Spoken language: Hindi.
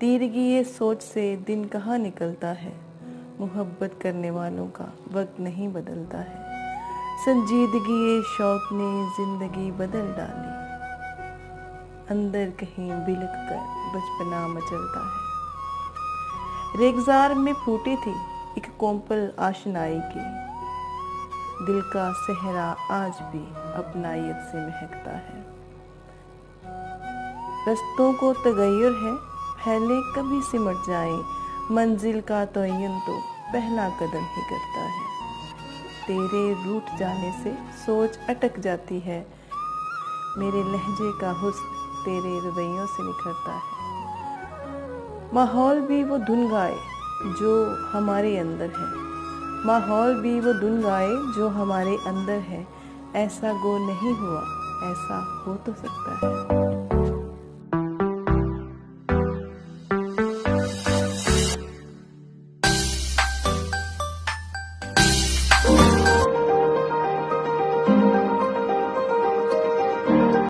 तीरगी ये सोच से दिन कहाँ निकलता है, मोहब्बत करने वालों का वक्त नहीं बदलता है। संजीदगी ये शौक ने जिंदगी बदल डाली, अंदर कहीं बिलक कर बचपना मचलता है। रेगजार में फूटी थी एक कोंपल आशनाई की, दिल का सहरा आज भी अपनायत से महकता है। रस्तों को तगय्युर है, फैले कभी सिमट जाए, मंजिल का तयन तो पहला कदम ही करता है। तेरे रूठ जाने से सोच अटक जाती है, मेरे लहजे का हुस्न तेरे रवैयों से निखरता है। माहौल भी वो धुन गाए जो हमारे अंदर है, माहौल भी वो धुन गाए जो हमारे अंदर है। ऐसा गो नहीं हुआ, ऐसा हो तो सकता है।